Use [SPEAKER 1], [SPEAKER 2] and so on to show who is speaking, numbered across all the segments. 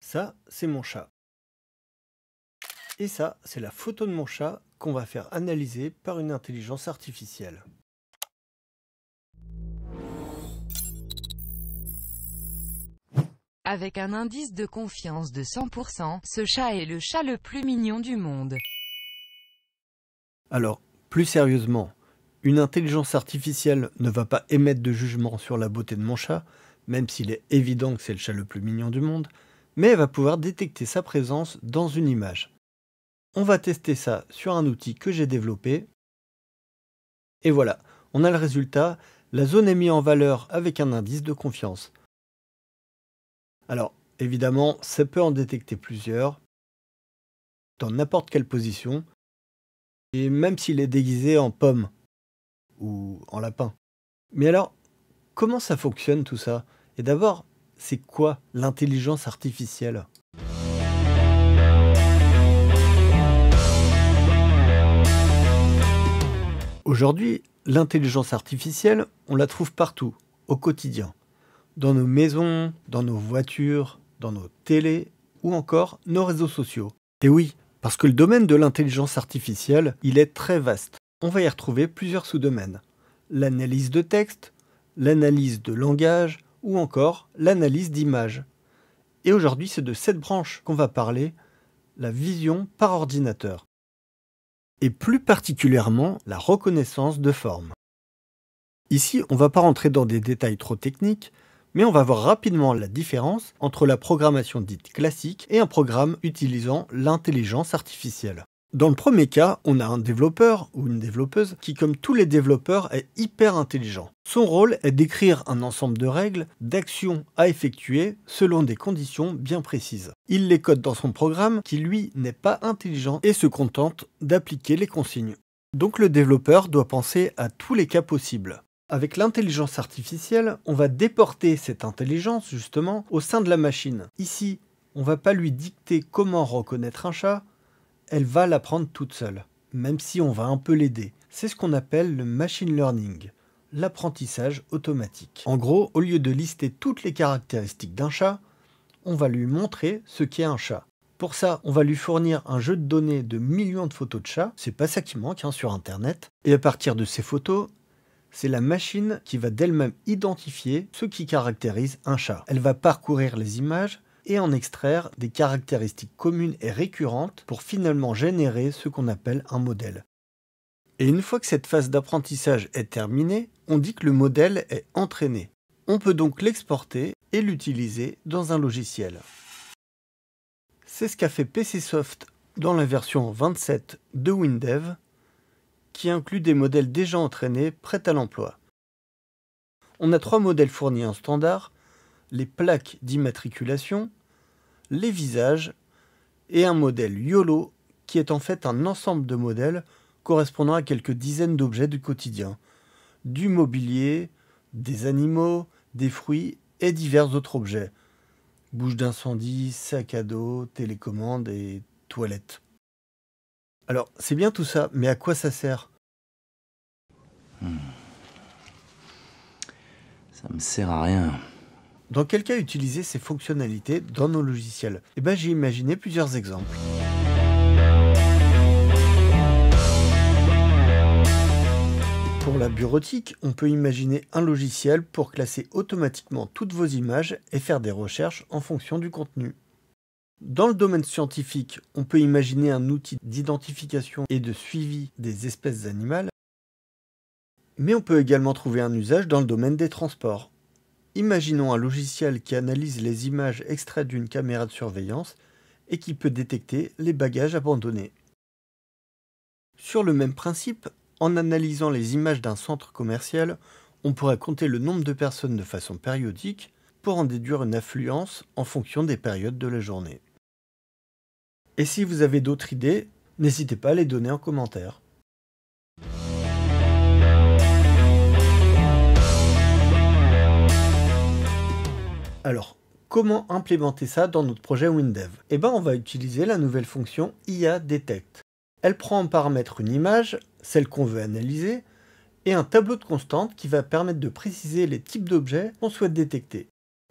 [SPEAKER 1] Ça, c'est mon chat. Et ça, c'est la photo de mon chat qu'on va faire analyser par une intelligence artificielle.
[SPEAKER 2] Avec un indice de confiance de 100%, ce chat est le chat le plus mignon du monde.
[SPEAKER 1] Alors, plus sérieusement, une intelligence artificielle ne va pas émettre de jugement sur la beauté de mon chat, même s'il est évident que c'est le chat le plus mignon du monde, mais elle va pouvoir détecter sa présence dans une image. On va tester ça sur un outil que j'ai développé. Et voilà, on a le résultat, la zone est mise en valeur avec un indice de confiance. Alors, évidemment, ça peut en détecter plusieurs, dans n'importe quelle position, et même s'il est déguisé en pomme ou en lapin. Mais alors, comment ça fonctionne tout ça? Et d'abord, c'est quoi l'intelligence artificielle? Aujourd'hui, l'intelligence artificielle, on la trouve partout, au quotidien. Dans nos maisons, dans nos voitures, dans nos télés ou encore nos réseaux sociaux. Et oui, parce que le domaine de l'intelligence artificielle, il est très vaste. On va y retrouver plusieurs sous-domaines. L'analyse de texte, l'analyse de langage ou encore l'analyse d'images. Et aujourd'hui, c'est de cette branche qu'on va parler, la vision par ordinateur. Et plus particulièrement, la reconnaissance de forme. Ici, on ne va pas rentrer dans des détails trop techniques, mais on va voir rapidement la différence entre la programmation dite classique et un programme utilisant l'intelligence artificielle. Dans le premier cas, on a un développeur ou une développeuse qui, comme tous les développeurs, est hyper intelligent. Son rôle est d'écrire un ensemble de règles, d'actions à effectuer selon des conditions bien précises. Il les code dans son programme qui, lui, n'est pas intelligent et se contente d'appliquer les consignes. Donc le développeur doit penser à tous les cas possibles. Avec l'intelligence artificielle, on va déporter cette intelligence justement au sein de la machine. Ici, on ne va pas lui dicter comment reconnaître un chat, elle va l'apprendre toute seule, même si on va un peu l'aider. C'est ce qu'on appelle le machine learning, l'apprentissage automatique. En gros, au lieu de lister toutes les caractéristiques d'un chat, on va lui montrer ce qu'est un chat. Pour ça, on va lui fournir un jeu de données de millions de photos de chats, c'est pas ça qui manque sur internet, et à partir de ces photos, c'est la machine qui va d'elle-même identifier ce qui caractérise un chat. Elle va parcourir les images et en extraire des caractéristiques communes et récurrentes pour finalement générer ce qu'on appelle un modèle. Et une fois que cette phase d'apprentissage est terminée, on dit que le modèle est entraîné. On peut donc l'exporter et l'utiliser dans un logiciel. C'est ce qu'a fait PCsoft dans la version 27 de WinDev, qui inclut des modèles déjà entraînés prêts à l'emploi. On a 3 modèles fournis en standard, les plaques d'immatriculation, les visages et un modèle YOLO qui est en fait un ensemble de modèles correspondant à quelques dizaines d'objets du quotidien, du mobilier, des animaux, des fruits et divers autres objets, bouche d'incendie, sac à dos, télécommande et toilettes. Alors, c'est bien tout ça, mais à quoi ça sert?
[SPEAKER 3] Ça me sert à rien.
[SPEAKER 1] Dans quel cas utiliser ces fonctionnalités dans nos logiciels? J'ai imaginé plusieurs exemples. Pour la bureautique, on peut imaginer un logiciel pour classer automatiquement toutes vos images et faire des recherches en fonction du contenu. Dans le domaine scientifique, on peut imaginer un outil d'identification et de suivi des espèces animales, mais on peut également trouver un usage dans le domaine des transports. Imaginons un logiciel qui analyse les images extraites d'une caméra de surveillance et qui peut détecter les bagages abandonnés. Sur le même principe, en analysant les images d'un centre commercial, on pourrait compter le nombre de personnes de façon périodique pour en déduire une affluence en fonction des périodes de la journée. Et si vous avez d'autres idées, n'hésitez pas à les donner en commentaire. Alors, comment implémenter ça dans notre projet WinDev? On va utiliser la nouvelle fonction IA Detect. Elle prend en paramètre une image, celle qu'on veut analyser, et un tableau de constantes qui va permettre de préciser les types d'objets qu'on souhaite détecter.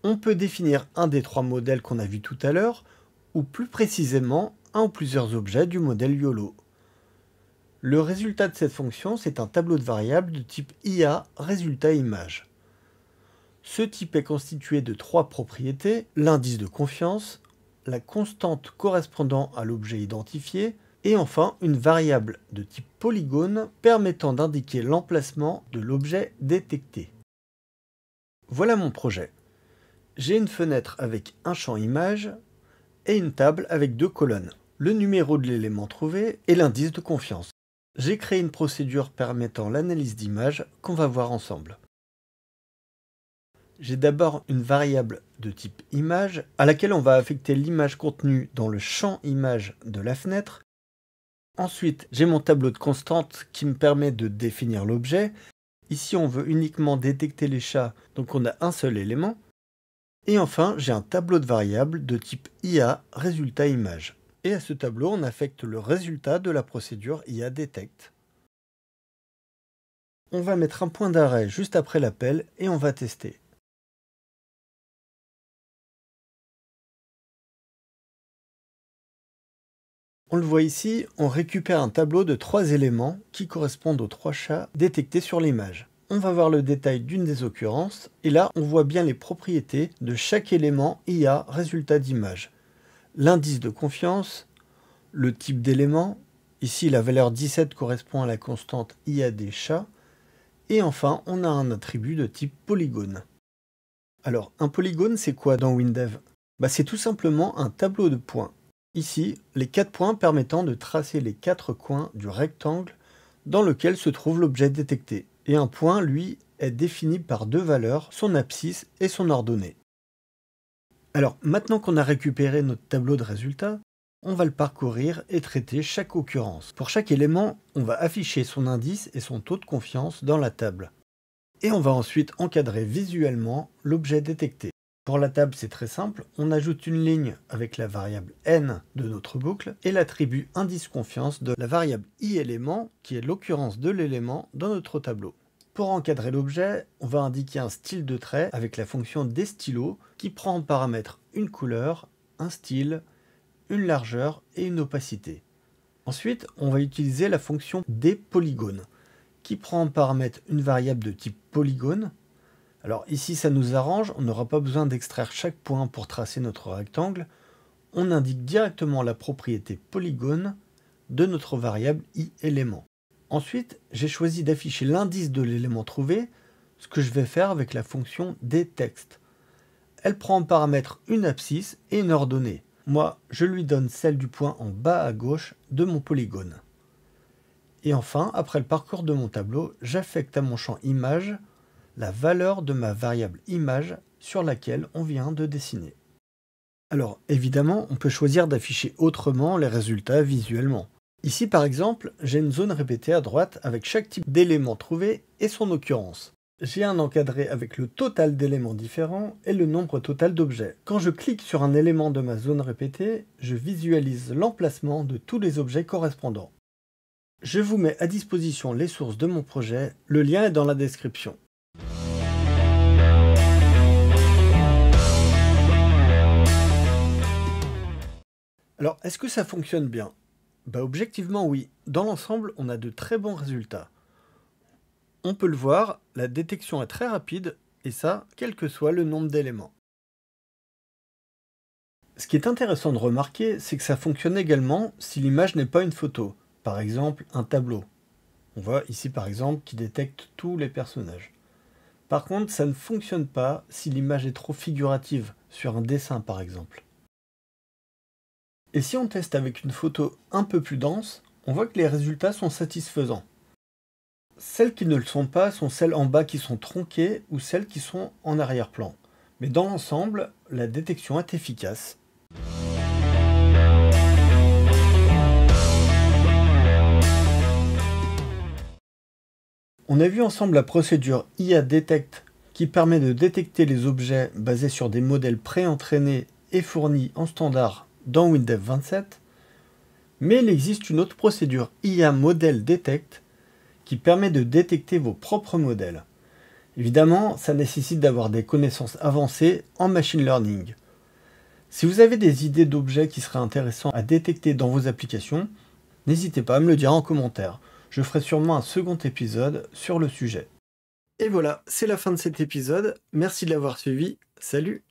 [SPEAKER 1] On peut définir un des 3 modèles qu'on a vu tout à l'heure, ou plus précisément un ou plusieurs objets du modèle YOLO. Le résultat de cette fonction, c'est un tableau de variables de type IA résultat image. Ce type est constitué de 3 propriétés, l'indice de confiance, la constante correspondant à l'objet identifié, et enfin une variable de type polygone permettant d'indiquer l'emplacement de l'objet détecté. Voilà mon projet. J'ai une fenêtre avec un champ image et une table avec 2 colonnes, le numéro de l'élément trouvé et l'indice de confiance. J'ai créé une procédure permettant l'analyse d'images qu'on va voir ensemble. J'ai d'abord une variable de type image à laquelle on va affecter l'image contenue dans le champ image de la fenêtre. Ensuite, j'ai mon tableau de constantes qui me permet de définir l'objet. Ici, on veut uniquement détecter les chats, donc on a un seul élément. Et enfin, j'ai un tableau de variables de type IA résultat image. Et à ce tableau, on affecte le résultat de la procédure IA detect. On va mettre un point d'arrêt juste après l'appel et on va tester. On le voit ici, on récupère un tableau de 3 éléments qui correspondent aux 3 chats détectés sur l'image. On va voir le détail d'une des occurrences, et là on voit bien les propriétés de chaque élément IA résultat d'image. L'indice de confiance, le type d'élément, ici la valeur 17 correspond à la constante IA des chats, et enfin on a un attribut de type polygone. Alors un polygone c'est quoi dans WinDev? C'est tout simplement un tableau de points. Ici, les 4 points permettant de tracer les 4 coins du rectangle dans lequel se trouve l'objet détecté. Et un point, lui, est défini par 2 valeurs, son abscisse et son ordonnée. Alors, maintenant qu'on a récupéré notre tableau de résultats, on va le parcourir et traiter chaque occurrence. Pour chaque élément, on va afficher son indice et son taux de confiance dans la table. Et on va ensuite encadrer visuellement l'objet détecté. Pour la table, c'est très simple, on ajoute une ligne avec la variable n de notre boucle et l'attribut indice confiance de la variable i-élément qui est l'occurrence de l'élément dans notre tableau. Pour encadrer l'objet, on va indiquer un style de trait avec la fonction desstylo qui prend en paramètre une couleur, un style, une largeur et une opacité. Ensuite, on va utiliser la fonction dPolygone qui prend en paramètre une variable de type polygone. Alors ici ça nous arrange, on n'aura pas besoin d'extraire chaque point pour tracer notre rectangle. On indique directement la propriété polygone de notre variable i-élément. Ensuite, j'ai choisi d'afficher l'indice de l'élément trouvé, ce que je vais faire avec la fonction detect. Elle prend en paramètre une abscisse et une ordonnée. Moi, je lui donne celle du point en bas à gauche de mon polygone. Et enfin, après le parcours de mon tableau, j'affecte à mon champ image la valeur de ma variable image sur laquelle on vient de dessiner. Alors évidemment, on peut choisir d'afficher autrement les résultats visuellement. Ici par exemple, j'ai une zone répétée à droite avec chaque type d'élément trouvé et son occurrence. J'ai un encadré avec le total d'éléments différents et le nombre total d'objets. Quand je clique sur un élément de ma zone répétée, je visualise l'emplacement de tous les objets correspondants. Je vous mets à disposition les sources de mon projet, le lien est dans la description. Alors, est-ce que ça fonctionne bien? Objectivement, oui. Dans l'ensemble, on a de très bons résultats. On peut le voir, la détection est très rapide, et ça, quel que soit le nombre d'éléments. Ce qui est intéressant de remarquer, c'est que ça fonctionne également si l'image n'est pas une photo, par exemple un tableau. On voit ici par exemple qu'il détecte tous les personnages. Par contre, ça ne fonctionne pas si l'image est trop figurative, sur un dessin par exemple. Et si on teste avec une photo un peu plus dense, on voit que les résultats sont satisfaisants. Celles qui ne le sont pas sont celles en bas qui sont tronquées ou celles qui sont en arrière-plan. Mais dans l'ensemble, la détection est efficace. On a vu ensemble la procédure IA detect qui permet de détecter les objets basés sur des modèles pré-entraînés et fournis en standard dans WinDev 27, mais il existe une autre procédure IA Model Detect qui permet de détecter vos propres modèles. Évidemment, ça nécessite d'avoir des connaissances avancées en machine learning. Si vous avez des idées d'objets qui seraient intéressants à détecter dans vos applications, n'hésitez pas à me le dire en commentaire. Je ferai sûrement un second épisode sur le sujet. Et voilà, c'est la fin de cet épisode. Merci de l'avoir suivi. Salut!